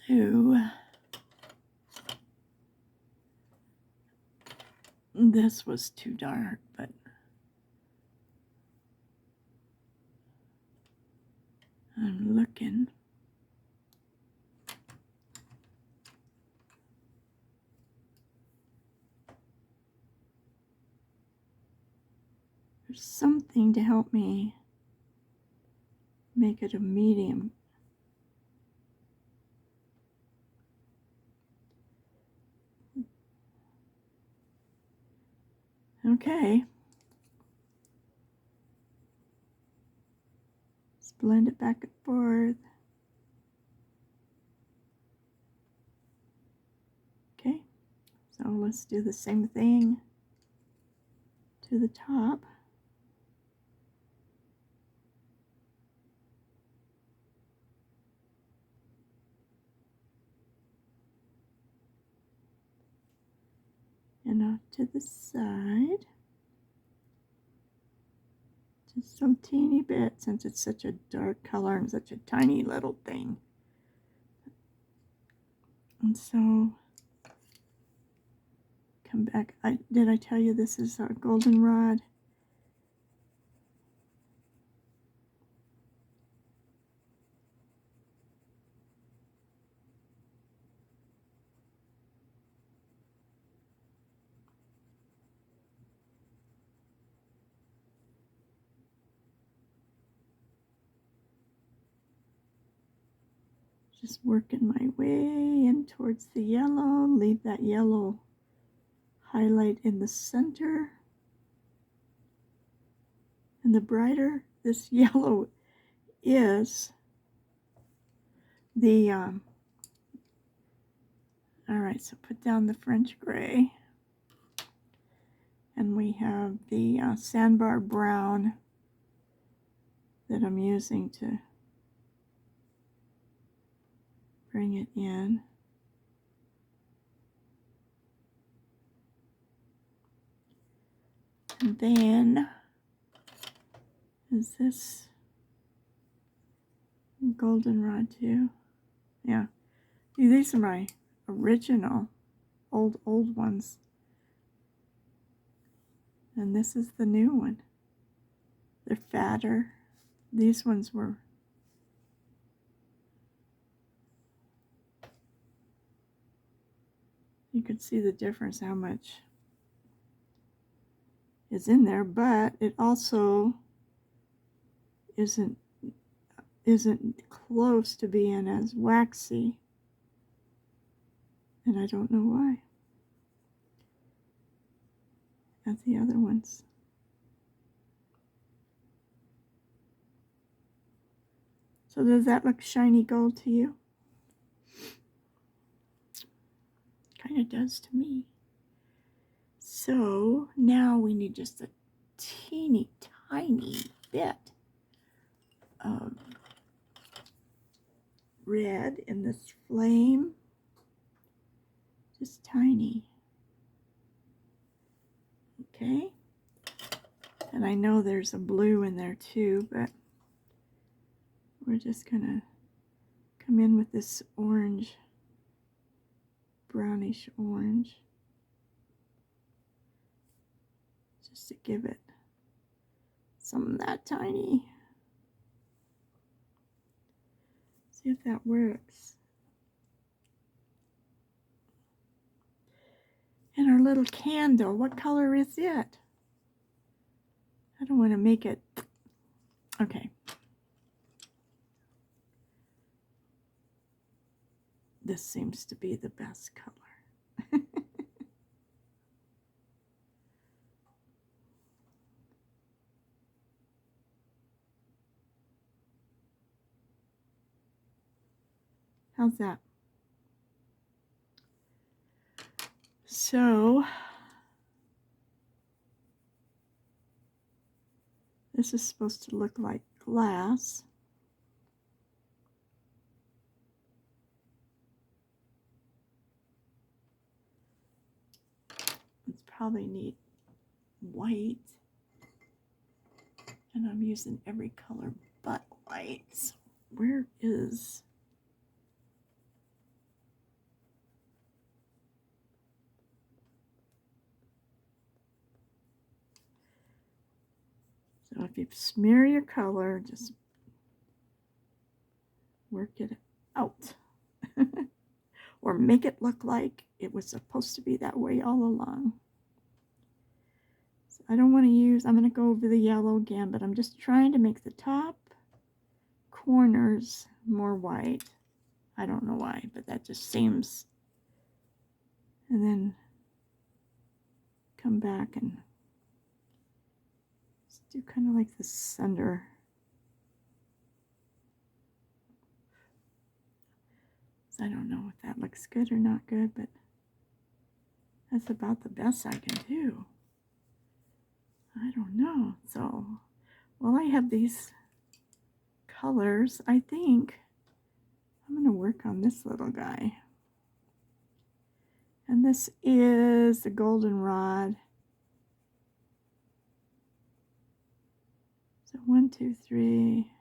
So, this was too dark, but I'm looking. There's something to help me make it a medium. Okay. Let's blend it back and forth. Okay. So let's do the same thing to the top. And off to the side. Just some teeny bit, since it's such a dark color and such a tiny little thing. And so, come back. Did I tell you this is our goldenrod? Just working my way in towards the yellow. Leave that yellow highlight in the center. And the brighter this yellow is, the, all right, so put down the French gray. And we have the sandbar brown that I'm using to bring it in. And then, is this goldenrod too? Yeah. These are my original old ones. And this is the new one. They're fatter. These ones were, you could see the difference how much is in there, but it also isn't close to being as waxy. And I don't know why. As the other ones. So does that look shiny gold to you? Kind of does to me. So now we need just a teeny tiny bit of red in this flame. Just tiny. Okay. And I know there's a blue in there too, but we're just gonna come in with this orange, brownish orange, just to give it some that tiny. See if that works. And our little candle, what color is it? I don't want to make it, okay. This seems to be the best color. How's that? So, this is supposed to look like glass. It's probably need white. And I'm using every color but white. So where is... So if you smear your color, just work it out. Or make it look like it was supposed to be that way all along. So I don't want to use, I'm going to go over the yellow again, but I'm just trying to make the top corners more white. I don't know why, but that just seems. And then come back and just do kind of like the center. So I don't know if that looks good or not good, but that's about the best I can do. I don't know. So, well, I have these colors. I think I'm going to work on this little guy. And this is the goldenrod. So 1, 2, 3.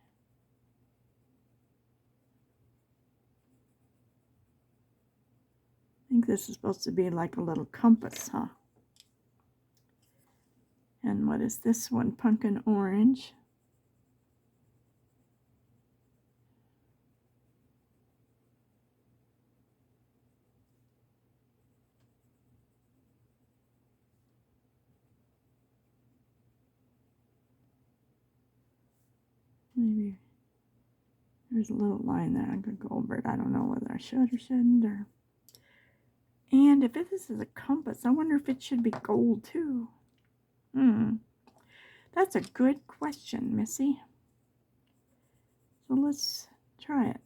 I think this is supposed to be like a little compass, huh? And what is this one? Pumpkin orange. Maybe there's a little line there. I could go over it. I don't know whether I should or shouldn't. And if this is a compass, I wonder if it should be gold too. That's a good question, Missy. So let's try it.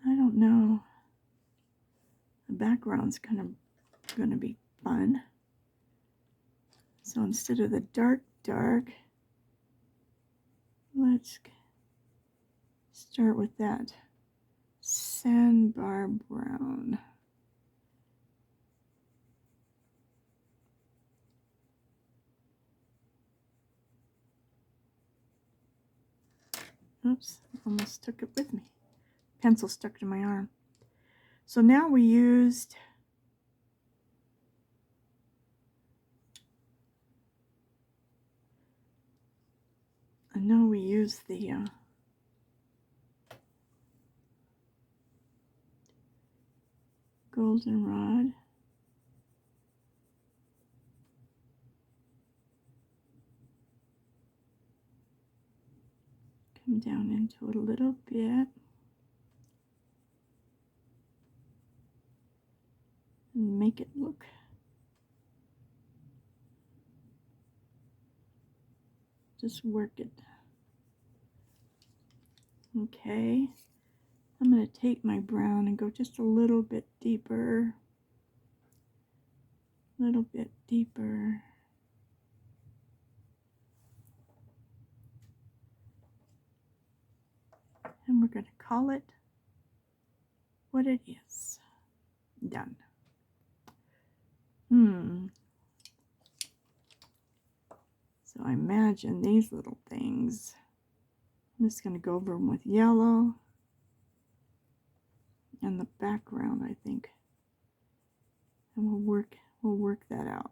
I don't know. The background's kind of going to be fun. So instead of the dark, let's start with that sandbar brown. Oops, almost took it with me. Pencil stuck to my arm. So now we used the goldenrod. Come down into it a little bit. And make it look just work it. Okay. I'm going to take my brown and go just a little bit deeper. A little bit deeper. And we're going to call it what it is. Done. So I imagine these little things. I'm just going to go over them with yellow. And the background, I think. And we'll work that out.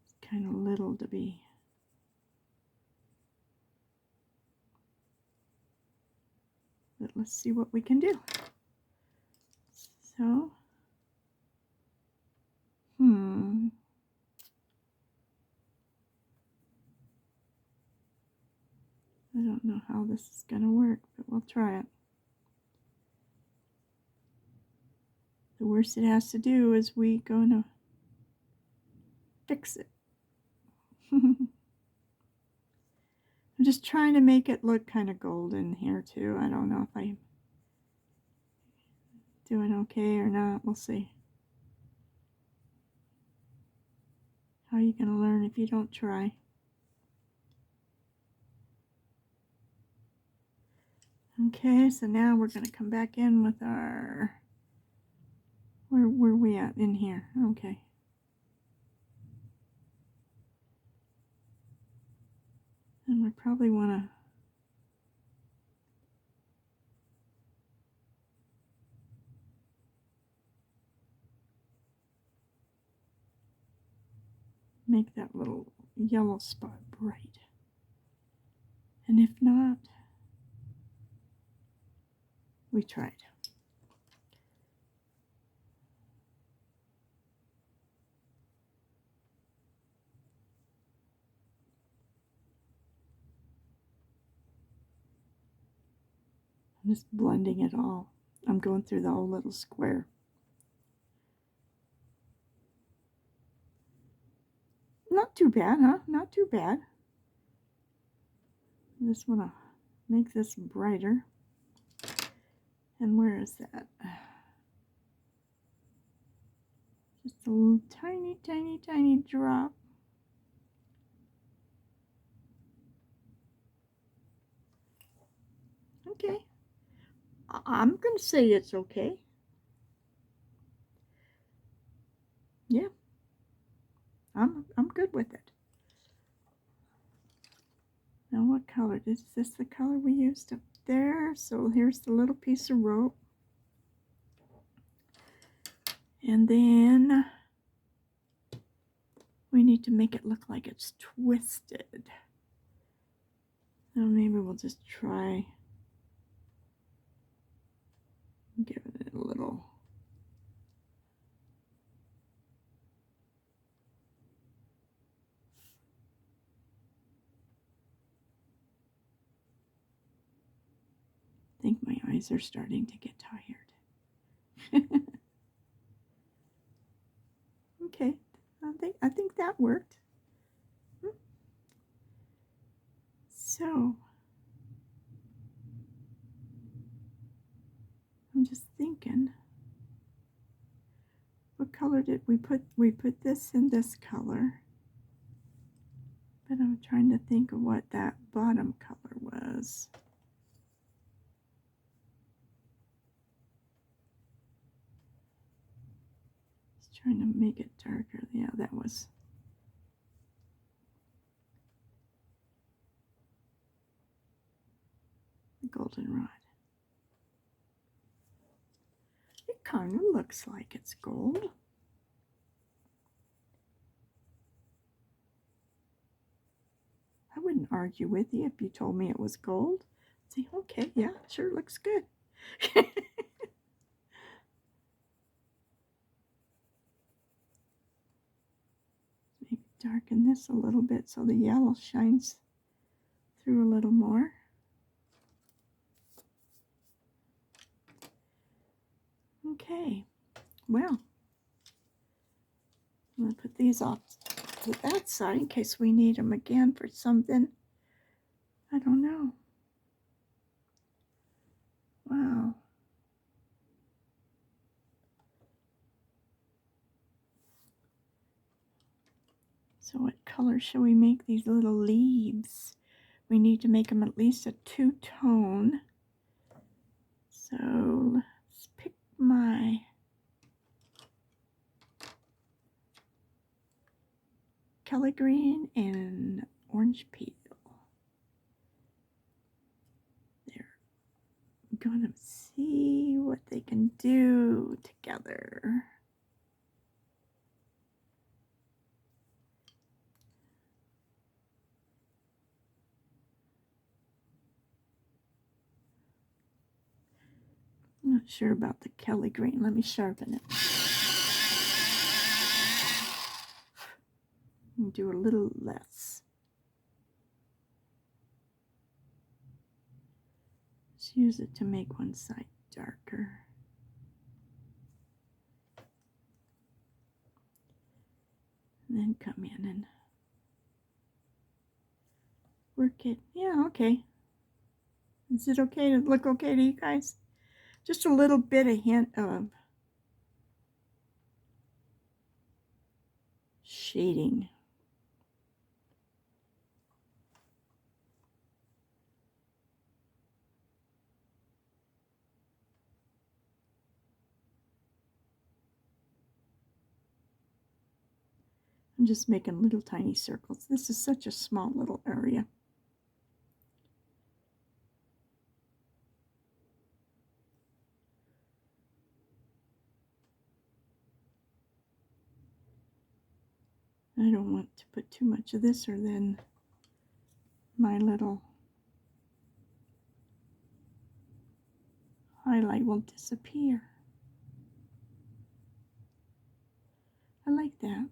It's kind of little to be. But let's see what we can do. So, I don't know how this is going to work, but we'll try it. The worst it has to do is we gonna fix it. I'm just trying to make it look kind of golden here too. I don't know if I'm doing okay or not. We'll see. How are you gonna learn if you don't try? Okay, so now we're gonna come back in with our, where are we at in here? Okay. And we probably wanna make that little yellow spot bright. And if not, we tried. I'm just blending it all. I'm going through the whole little square. Not too bad, huh? Not too bad. I just want to make this brighter. And where is that? Just a little tiny, tiny, tiny drop. Okay. I'm going to say it's okay. Yeah. I'm good with it. Now what color? Is this the color we used up there? So here's the little piece of rope. And then we need to make it look like it's twisted. Now maybe we'll just try giving it a little. I think my eyes are starting to get tired. Okay, I think that worked. So I'm just thinking, what color did we put? We put this in this color, but I'm trying to think of what that bottom color was. Just trying to make it darker. Yeah, that was. Goldenrod. It kind of looks like it's gold. I wouldn't argue with you if you told me it was gold. I'd say, okay, yeah, sure looks good. Maybe darken this a little bit so the yellow shines through a little more. Okay, well, I'm going to put these off to that side in case we need them again for something. I don't know. Wow. So what color shall we make these little leaves? We need to make them at least a two-tone. So let's pick my Kelly green and orange peel. They're gonna see what they can do together. I'm not sure about the Kelly green. Let me sharpen it. And do a little less. Just use it to make one side darker. And then come in and work it. Yeah, okay. Is it okay to look okay to you guys? Just a little bit of hint of shading. I'm just making little tiny circles. This is such a small little area. I don't want to put too much of this or then my little highlight will disappear. I like that.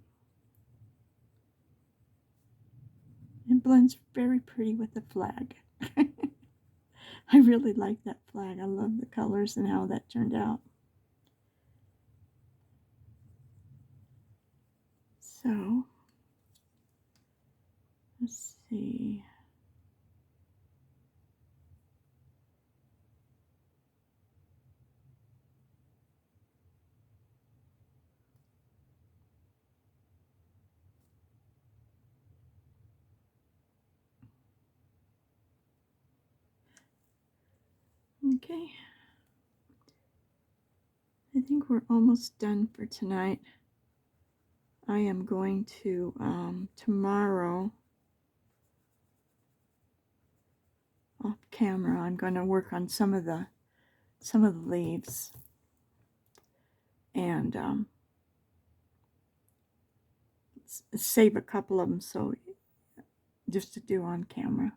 It blends very pretty with the flag. I really like that flag. I love the colors and how that turned out. So, let's see. Okay. I think we're almost done for tonight. I am going to, tomorrow, off camera, I'm going to work on some of the leaves and save a couple of them so just to do on camera.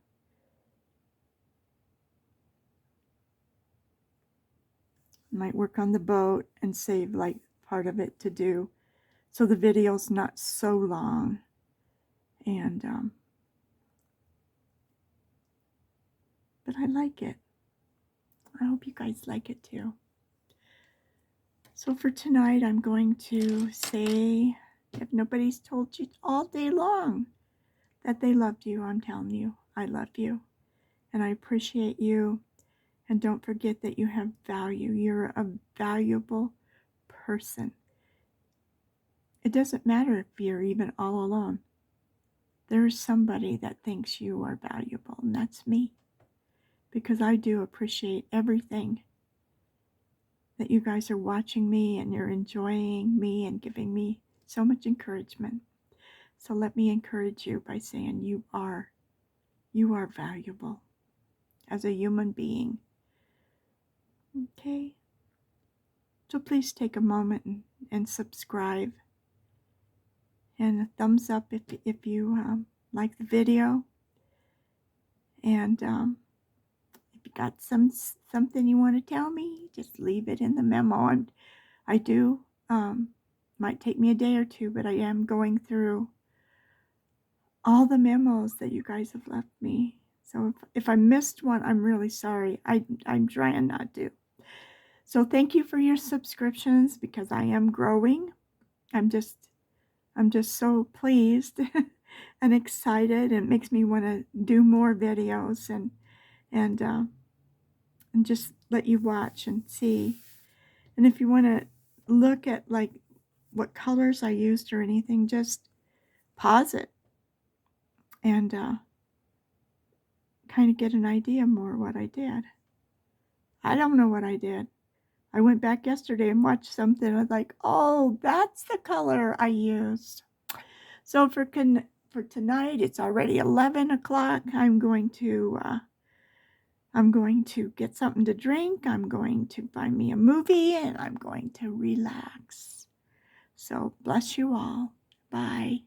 Might work on the boat and save like part of it to do so the video's not so long. And but I like it. I hope you guys like it too. So for tonight, I'm going to say, if nobody's told you all day long that they loved you, I'm telling you, I love you. And I appreciate you. And don't forget that you have value. You're a valuable person. It doesn't matter if you're even all alone. There's somebody that thinks you are valuable, and that's me. Because I do appreciate everything that you guys are watching me and you're enjoying me and giving me so much encouragement. So let me encourage you by saying you are valuable as a human being. Okay? So please take a moment and subscribe. And a thumbs up if you like the video. And if you got something you want to tell me, just leave it in the memo. And I do, might take me a day or two, but I am going through all the memos that you guys have left me. So if I missed one, I'm really sorry. I'm trying not to. So thank you for your subscriptions because I am growing. I'm just so pleased and excited. It makes me want to do more videos and just let you watch and see. And if you want to look at like what colors I used or anything, just pause it and kind of get an idea more what I did. I don't know what I did. I went back yesterday and watched something. I was like, oh, that's the color I used. So for tonight, it's already 11 o'clock. I'm going to get something to drink. I'm going to find me a movie, and I'm going to relax. So bless you all. Bye.